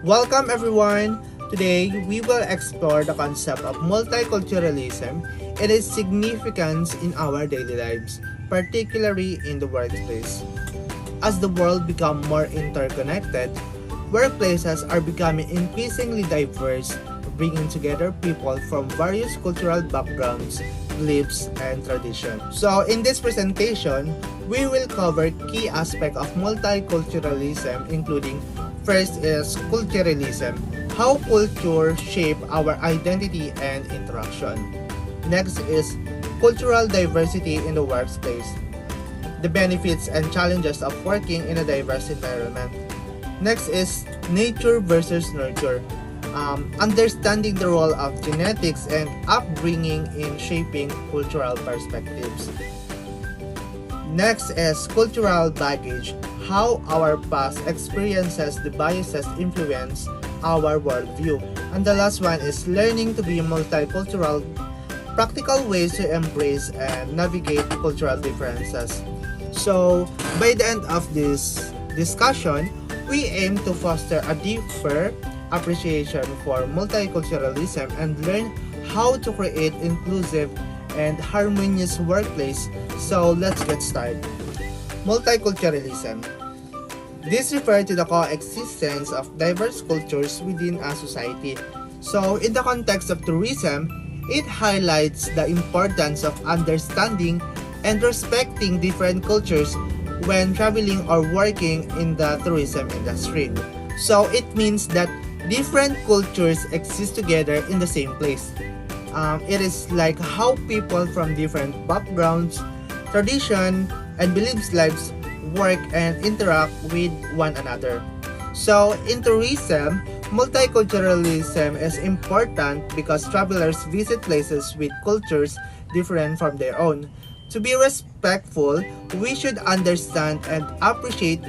Welcome everyone! Today, we will explore the concept of multiculturalism and its significance in our daily lives, particularly in the workplace. As the world becomes more interconnected, workplaces are becoming increasingly diverse, bringing together people from various cultural backgrounds, beliefs, and traditions. So, in this presentation, we will cover key aspects of multiculturalism, including first is culturalism, how culture shape our identity and interaction. Next is cultural diversity in the workplace, the benefits and challenges of working in a diverse environment. Next is nature versus nurture, understanding the role of genetics and upbringing in shaping cultural perspectives. Next is cultural baggage, how our past experiences the biases influence our worldview. And the last one is learning to be multicultural, practical ways to embrace and navigate cultural differences. So, by the end of this discussion, we aim to foster a deeper appreciation for multiculturalism and learn how to create inclusive and harmonious workplace. So let's get started. Multiculturalism. This refers to the coexistence of diverse cultures within a society. So in the context of tourism, it highlights the importance of understanding and respecting different cultures when traveling or working in the tourism industry. So it means that different cultures exist together in the same place. It is like how people from different backgrounds, tradition, and beliefs lives work and interact with one another. So in tourism, multiculturalism is important because travelers visit places with cultures different from their own. To be respectful, we should understand and appreciate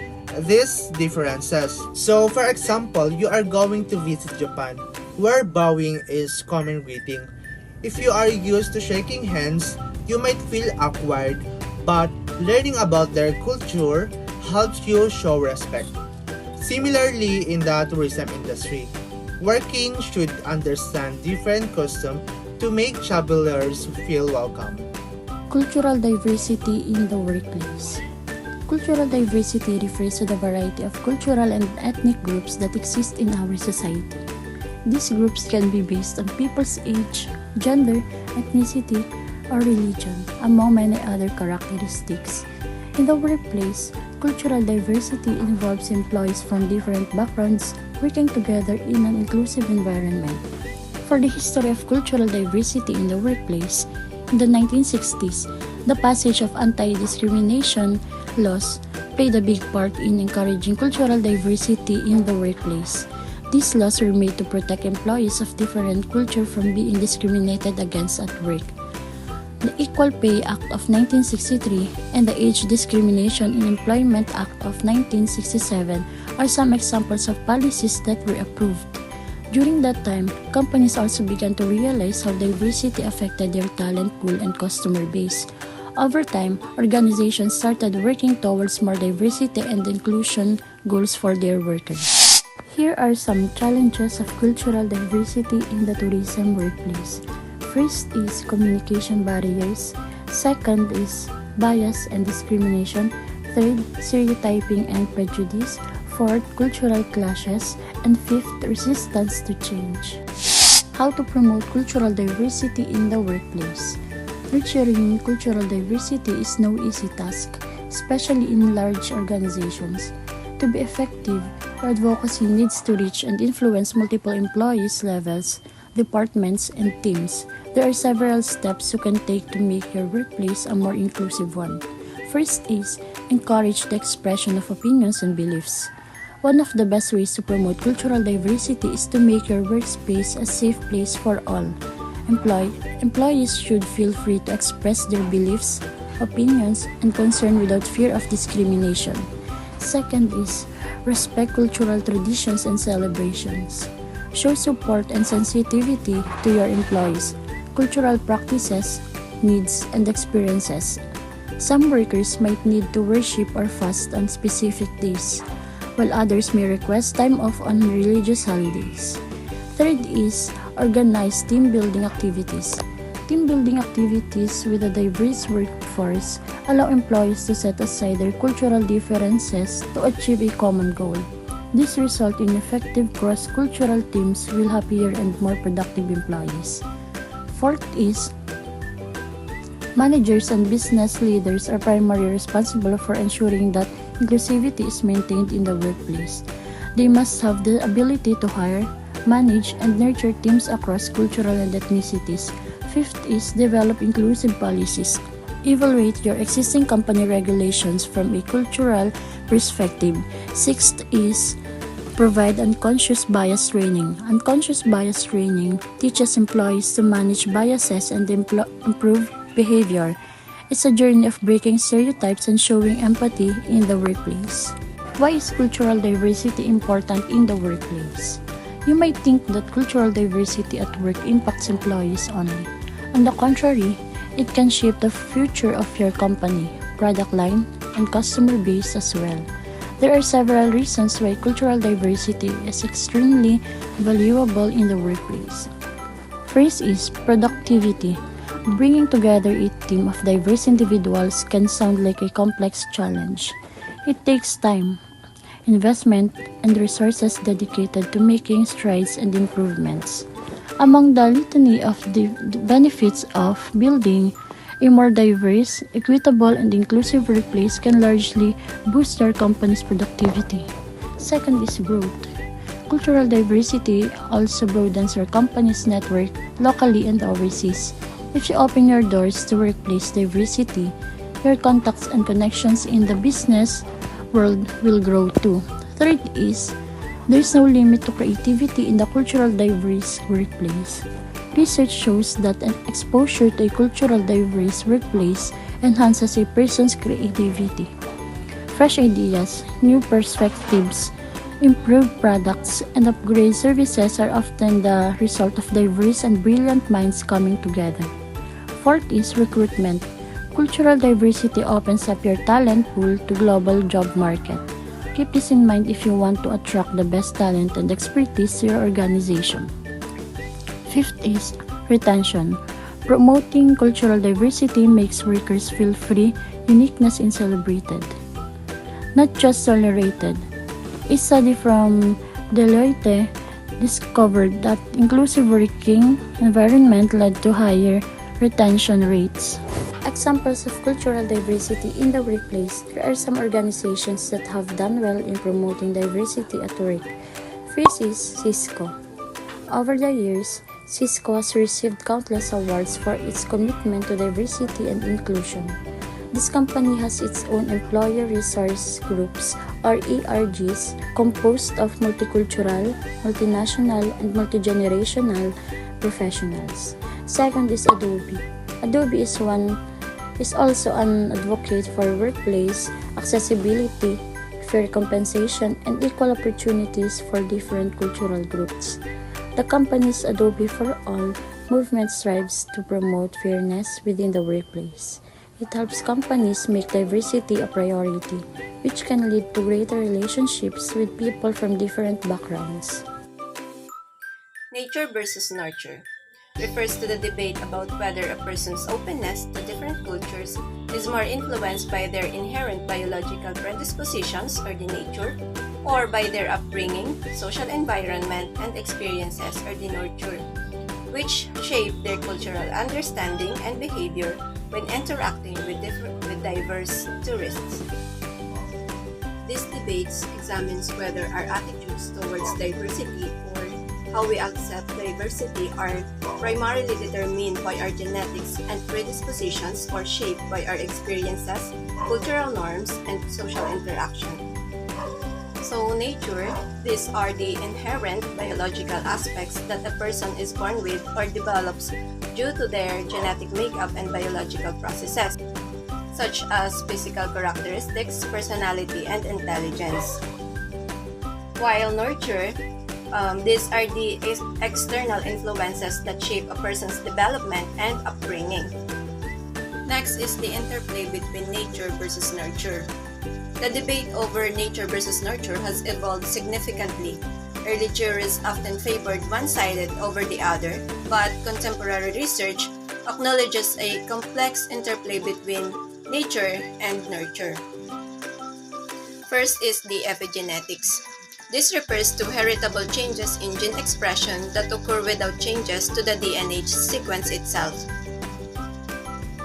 these differences. So for example, you are going to visit Japan, where bowing is common greeting. If you are used to shaking hands, you might feel awkward, but learning about their culture helps you show respect. Similarly, in the tourism industry, working should understand different customs to make travelers feel welcome. Cultural diversity in the workplace. Cultural diversity refers to the variety of cultural and ethnic groups that exist in our society. These groups can be based on people's age, gender, ethnicity, or religion, among many other characteristics. In the workplace, cultural diversity involves employees from different backgrounds working together in an inclusive environment. For the history of cultural diversity in the workplace, in the 1960s, the passage of anti-discrimination laws played a big part in encouraging cultural diversity in the workplace. These laws were made to protect employees of different culture from being discriminated against at work. The Equal Pay Act of 1963 and the Age Discrimination in Employment Act of 1967 are some examples of policies that were approved. During that time, companies also began to realize how diversity affected their talent pool and customer base. Over time, organizations started working towards more diversity and inclusion goals for their workers. Here are some challenges of cultural diversity in the tourism workplace. First is communication barriers. Second is bias and discrimination. Third, stereotyping and prejudice. Fourth, cultural clashes. And fifth, resistance to change. How to promote cultural diversity in the workplace. Nurturing cultural diversity is no easy task, especially in large organizations. To be effective, your advocacy needs to reach and influence multiple employees levels, departments, and teams. There are several steps you can take to make your workplace a more inclusive one. First is encourage the expression of opinions and beliefs. One of the best ways to promote cultural diversity is to make your workspace a safe place for all. Employees should feel free to express their beliefs, opinions, and concern without fear of discrimination. Second is respect cultural traditions and celebrations. Show support and sensitivity to your employees, cultural practices, needs, and experiences. Some workers might need to worship or fast on specific days. while others may request time off on religious holidays. Third is organized team building activities. Team building activities with a diverse workforce allow employees to set aside their cultural differences to achieve a common goal. This results in effective cross-cultural teams with happier and more productive employees. Fourth is managers and business leaders are primarily responsible for ensuring that inclusivity is maintained in the workplace. They must have the ability to hire, manage, and nurture teams across cultural and ethnicities. Fifth is develop inclusive policies. Evaluate your existing company regulations from a cultural perspective. Sixth is provide unconscious bias training. Unconscious bias training teaches employees to manage biases and improve behavior. It's a journey of breaking stereotypes and showing empathy in the workplace. Why is cultural diversity important in the workplace? You might think that cultural diversity at work impacts employees only. On the contrary, it can shape the future of your company, product line, and customer base as well. There are several reasons why cultural diversity is extremely valuable in the workplace. First is productivity. Bringing together a team of diverse individuals can sound like a complex challenge. It takes time, investment, and resources dedicated to making strides and improvements. Among the litany of the benefits of building a more diverse, equitable, and inclusive workplace can largely boost your company's productivity. Second is growth. Cultural diversity also broadens your company's network locally and overseas. If you open your doors to workplace diversity, your contacts and connections in the business world will grow too. Third is there's no limit to creativity in the cultural diverse workplace. Research shows that an exposure to a cultural diverse workplace enhances a person's creativity. Fresh ideas, new perspectives, improved products, and upgrade services are often the result of diverse and brilliant minds coming together. Fourth is recruitment. Cultural diversity opens up your talent pool to global job market. Keep this in mind if you want to attract the best talent and expertise to your organization. Fifth is retention. Promoting cultural diversity makes workers feel free, uniqueness, and celebrated, not just tolerated. A study from Deloitte discovered that inclusive working environment led to higher retention rates. Examples of cultural diversity in the workplace. There are some organizations that have done well in promoting diversity at work. First is Cisco. Over the years, Cisco has received countless awards for its commitment to diversity and inclusion. This company has its own employer resource groups or ERGs composed of multicultural, multinational, and multigenerational professionals. Second is Adobe. Adobe is also an advocate for workplace accessibility, fair compensation, and equal opportunities for different cultural groups. The company's Adobe for All movement strives to promote fairness within the workplace. It helps companies make diversity a priority, which can lead to greater relationships with people from different backgrounds. Nature versus nurture refers to the debate about whether a person's openness to different cultures is more influenced by their inherent biological predispositions or the nature, or by their upbringing, social environment, and experiences or the nurture, which shape their cultural understanding and behavior when interacting with diverse tourists. This debate examines whether our attitudes towards diversity or how we accept diversity are primarily determined by our genetics and predispositions or shaped by our experiences, cultural norms, and social interaction. So nature, these are the inherent biological aspects that a person is born with or develops due to their genetic makeup and biological processes, such as physical characteristics, personality, and intelligence. While nurture, these are the external influences that shape a person's development and upbringing. Next is the interplay between nature versus nurture. The debate over nature versus nurture has evolved significantly. Early theorists often favored one sided over the other, but contemporary research acknowledges a complex interplay between nature and nurture. First is the epigenetics. This refers to heritable changes in gene expression that occur without changes to the DNA sequence itself.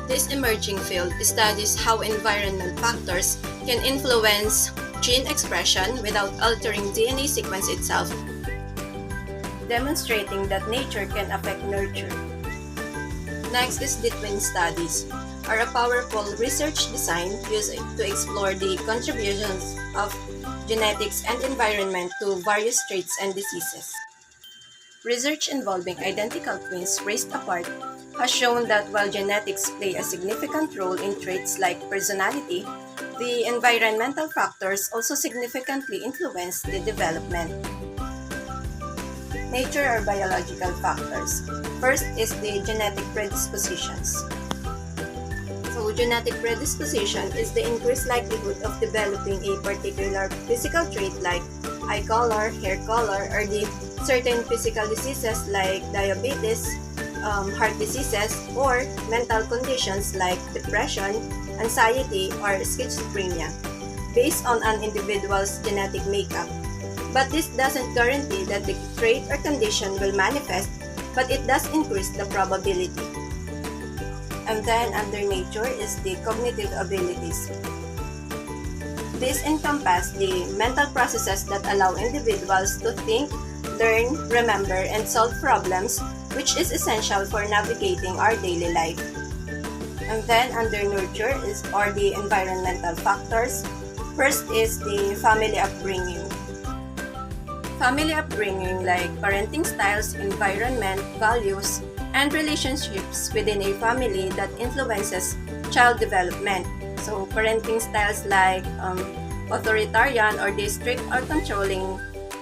This emerging field studies how environment factors can influence gene expression without altering DNA sequence itself, demonstrating that nature can affect nurture. Next is the twin studies, are a powerful research design used to explore the contributions of genetics and environment to various traits and diseases. Research involving identical twins raised apart has shown that while genetics play a significant role in traits like personality, the environmental factors also significantly influence the development. Nature or biological factors. First is the genetic predispositions. So, genetic predisposition is the increased likelihood of developing a particular physical trait like eye color, hair color, or the certain physical diseases like diabetes, heart diseases, or mental conditions like depression, anxiety, or schizophrenia, based on an individual's genetic makeup. But this doesn't guarantee that the trait or condition will manifest, but it does increase the probability. And then under nature is the cognitive abilities. This encompasses the mental processes that allow individuals to think, learn, remember, and solve problems, which is essential for navigating our daily life. And then under nurture are the environmental factors. First is the family upbringing. Family upbringing like parenting styles, environment, values, and relationships within a family that influences child development. So parenting styles like authoritarian or the strict or controlling,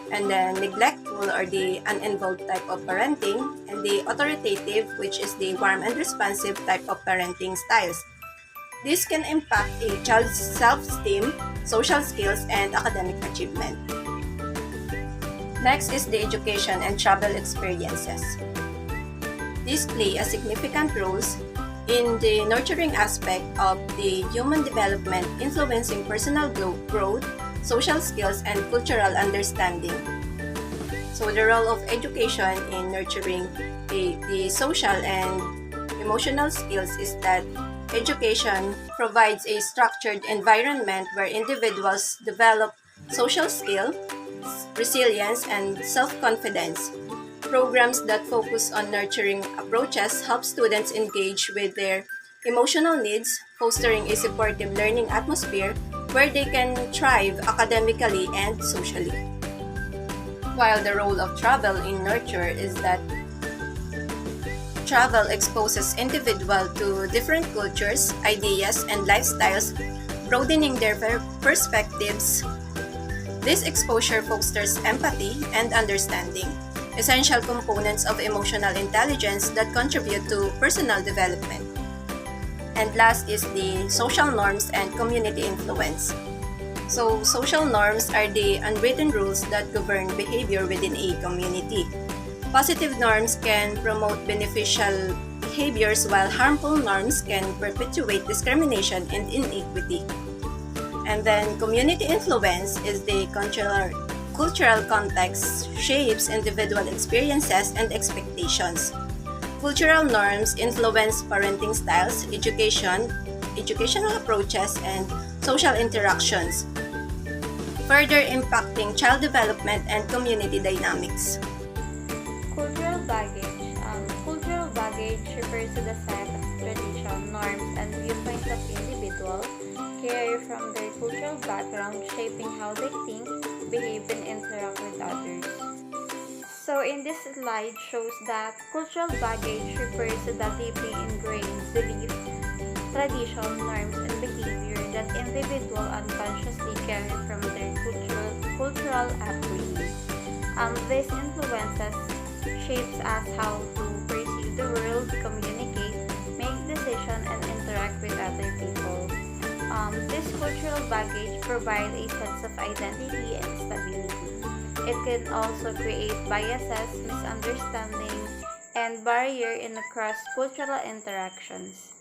and then neglectful or the uninvolved type of parenting, and the authoritative, which is the warm and responsive type of parenting styles. This can impact a child's self-esteem, social skills, and academic achievement. Next is the education and travel experiences. These play a significant role in the nurturing aspect of the human development, influencing personal growth, social skills, and cultural understanding. So the role of education in nurturing the social and emotional skills is that education provides a structured environment where individuals develop social skills, resilience, and self-confidence. Programs that focus on nurturing approaches help students engage with their emotional needs, fostering a supportive learning atmosphere where they can thrive academically and socially. While the role of travel in nurture is that travel exposes individuals to different cultures, ideas, and lifestyles, broadening their perspectives. This exposure fosters empathy and understanding, essential components of emotional intelligence that contribute to personal development. And last is the social norms and community influence. So, social norms are the unwritten rules that govern behavior within a community. Positive norms can promote beneficial behaviors, while harmful norms can perpetuate discrimination and inequity. And then community influence is the cultural context shapes individual experiences and expectations. Cultural norms influence parenting styles, educational approaches, and social interactions, further impacting child development and community dynamics. Cultural baggage. Cultural baggage refers to the set of tradition, norms, and viewpoints of individuals carry from their cultural background, shaping how they think, behave, and interact with others. So in this slide shows that cultural baggage refers to the deeply ingrained beliefs, tradition, norms, and behavior that individuals unconsciously carry from their cultural upbringing. These influences shapes us how to perceive the world, communicate, make decisions, and interact with other people. This cultural baggage provides a sense of identity and stability. It can also create biases, misunderstanding, and barrier in cross-cultural interactions.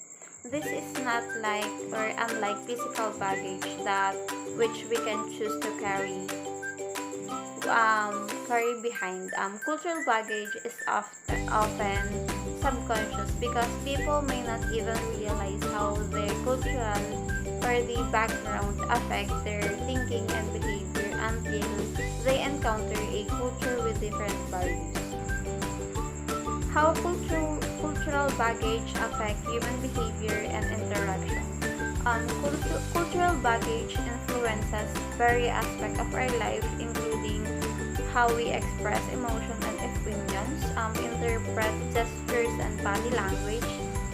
This is not like or unlike physical baggage that which we can choose to carry behind. Cultural baggage is often subconscious because people may not even realize how their cultural or the background affect their thinking and behavior until they encounter a culture with different values. How cultural baggage affect human behavior and interaction. Cultural baggage influences various aspects of our life, including how we express emotion and opinions, interpret gestures and body language,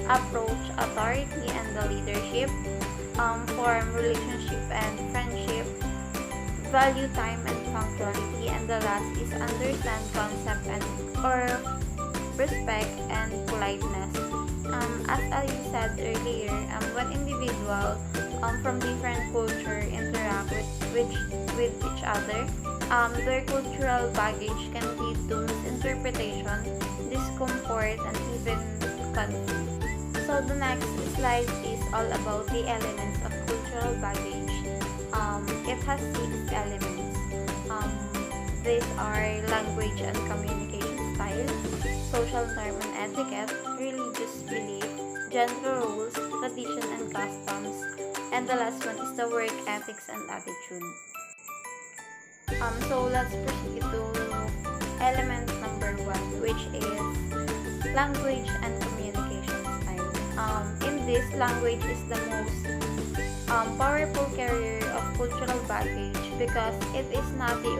approach authority and the leadership, form relationship and friendship, value time and punctuality, and the last is understand concept and or respect and politeness. As I said earlier, when individuals from different culture interact with each other, their cultural baggage can lead to misinterpretation, discomfort, and even conflict. So the next slide is all about the elements of cultural baggage. It has 6 elements. These are language and communication style, social norm and etiquette, religious belief, gender roles, tradition and customs, and the last one is the work ethics and attitude. So let's proceed to element number 1, which is language and communication style. In this, language is the most powerful carrier of cultural baggage because it is not the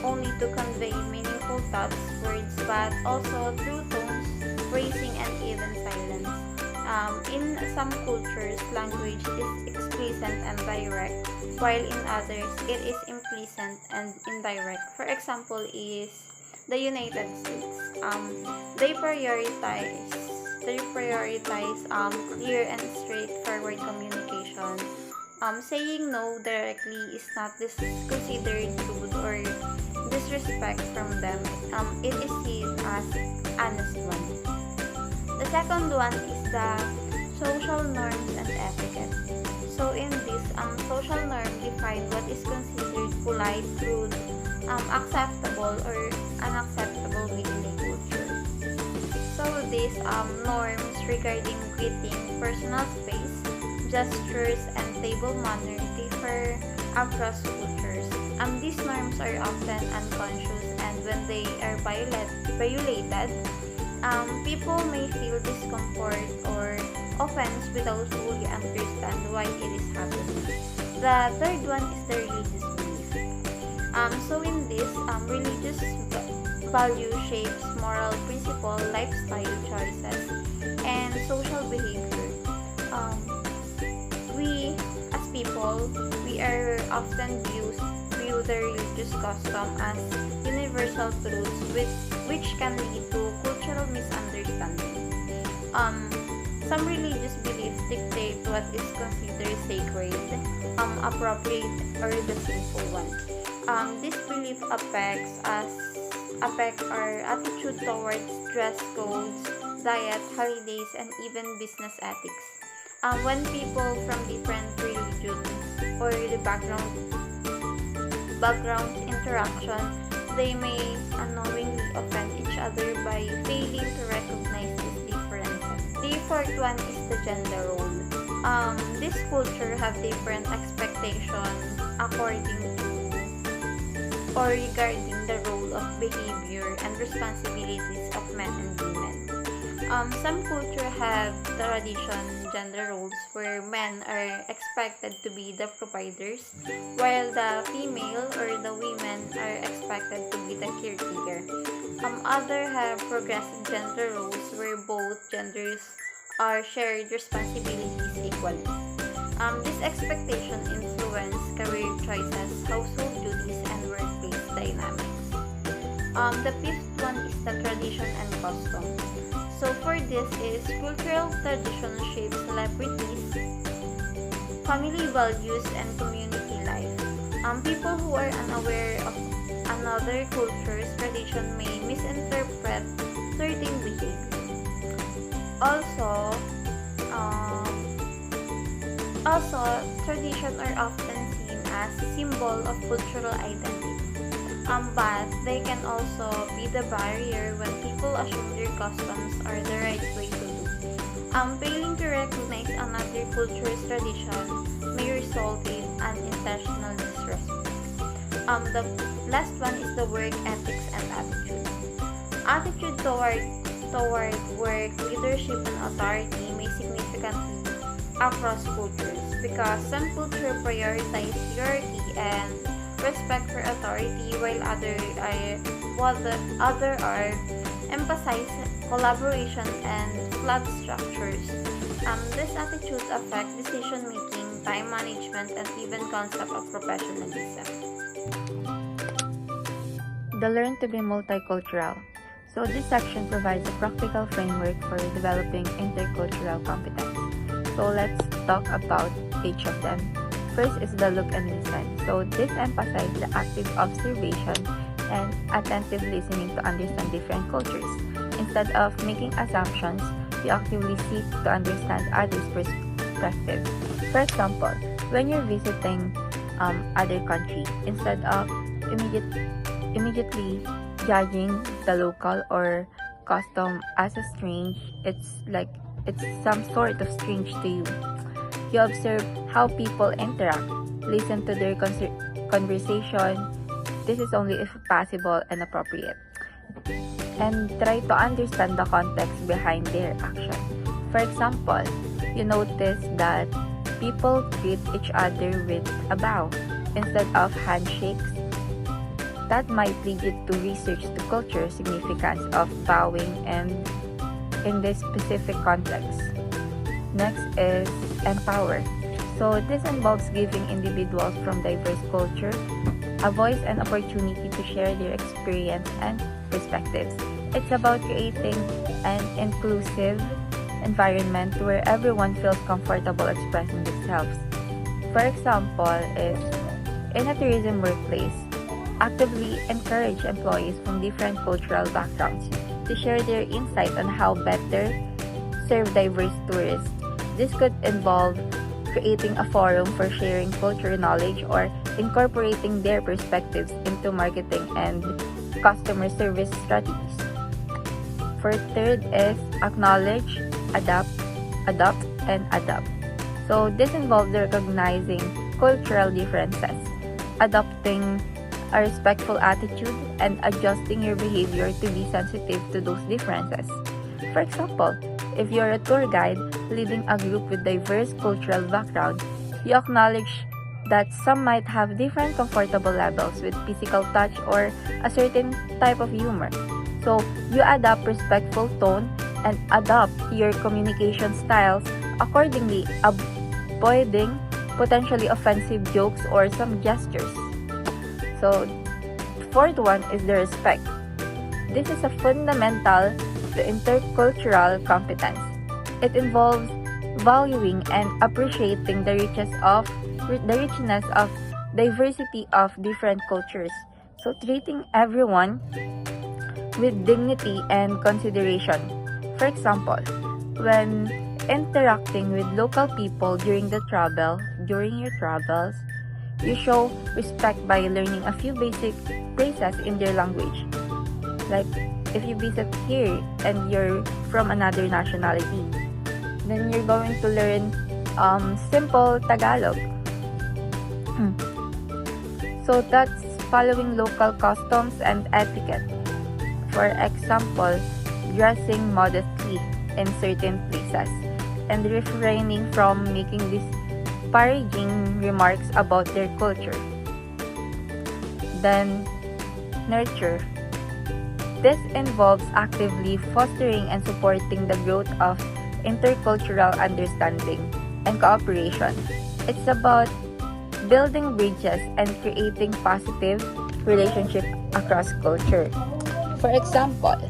only to convey meaningful thoughts, words, but also through tones, phrasing, and even silence. In some cultures, language is explicit and direct, while in others, it is implicit and indirect. For example, is the United States. They prioritize clear and straightforward communication. Saying no directly is not considered rude or disrespect from them. It is seen as honest one. The second one is the social norms and etiquette. So in this, social norm define what is considered polite, rude, acceptable or unacceptable within a culture. So these norms regarding greeting, personal space, gestures, and table manner differ across cultures. These norms are often unconscious, and when they are violated, people may feel discomfort or offense without fully understand why it is happening. The third one is the religious belief. So in this, religious value shapes moral principle, lifestyle choices, and social behavior. We as people, we are often view the religious custom as universal truths which can lead to cultural misunderstanding. Some religious beliefs dictate what is considered sacred, appropriate, or the sinful one. This belief affect our attitude towards dress codes, diet, holidays, and even business ethics. When people from different religions or the background interaction, they may unknowingly offend each other by failing to recognize these differences. The fourth one is the gender role. This culture have different expectations according to or regarding the role of behavior and responsibilities of men and women. Some culture have tradition gender roles where men are expected to be the providers, while the female or the women are expected to be the caretaker. Other have progressive gender roles where both genders are shared responsibilities equally. This expectation influence career choices, household duties, and workplace dynamics. The fifth one is the tradition and custom. So for this is cultural tradition shapes celebrities, family values, and community life. People who are unaware of another culture's tradition may misinterpret certain behavior. Also, um, also, traditions are often seen as symbol of cultural identity. But they can also be the barrier when people assume their customs are the right way to do. Failing to recognize another culture's tradition may result in unintentional disrespect. The last one is the work ethics and attitude. Attitude toward work, leadership, and authority may significantly across cultures because some cultures prioritize hierarchy and respect for authority while other are emphasize collaboration and flat structures. This attitude affect decision making, time management, and even concept of professionalism. The Learn to be Multicultural. So this section provides a practical framework for developing intercultural competence. So let's talk about each of them. First is the look and listen. So this emphasizes the active observation and attentive listening to understand different cultures. Instead of making assumptions, you actively seek to understand others' perspective. For example, when you're visiting other country, instead of immediately judging the local or custom as a strange, it's some sort of strange to you. You observe how people interact, listen to their conversation. This is only if possible and appropriate. And try to understand the context behind their action. For example, you notice that people greet each other with a bow instead of handshakes. That might lead you to research the cultural significance of bowing and in this specific context. Next is empower. So this involves giving individuals from diverse culture a voice and opportunity to share their experience and perspectives. It's about creating an inclusive environment where everyone feels comfortable expressing themselves. For example, is in a tourism workplace, actively encourage employees from different cultural backgrounds to share their insight on how better serve diverse tourists. This could involve creating a forum for sharing cultural knowledge or incorporating their perspectives into marketing and customer service strategies. For third is acknowledge, adopt, and adapt. So this involves recognizing cultural differences, adopting a respectful attitude, and adjusting your behavior to be sensitive to those differences. For example, if you're a tour guide leading a group with diverse cultural background, you acknowledge that some might have different comfortable levels with physical touch or a certain type of humor. So, you adapt respectful tone and adopt your communication styles accordingly, avoiding potentially offensive jokes or some gestures. So, fourth one is the respect. This is a fundamental to intercultural competence. It involves valuing and appreciating the richness of diversity of different cultures. So treating everyone with dignity and consideration. For example, when interacting with local people during your travels, you show respect by learning a few basic phrases in their language. Like if you visit here and you're from another nationality, then you're going to learn simple Tagalog. So that's following local customs and etiquette. For example, dressing modestly in certain places and refraining from making disparaging remarks about their culture. Then, nurture. This involves actively fostering and supporting the growth of intercultural understanding and cooperation. It's about building bridges and creating positive relationships across culture. For example,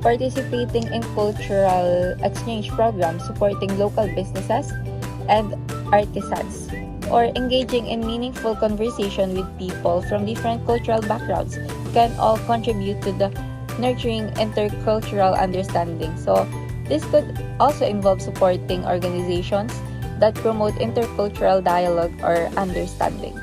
participating in cultural exchange programs supporting local businesses and artisans, or engaging in meaningful conversation with people from different cultural backgrounds can all contribute to the nurturing intercultural understanding. So, this could also involve supporting organizations that promote intercultural dialogue or understanding.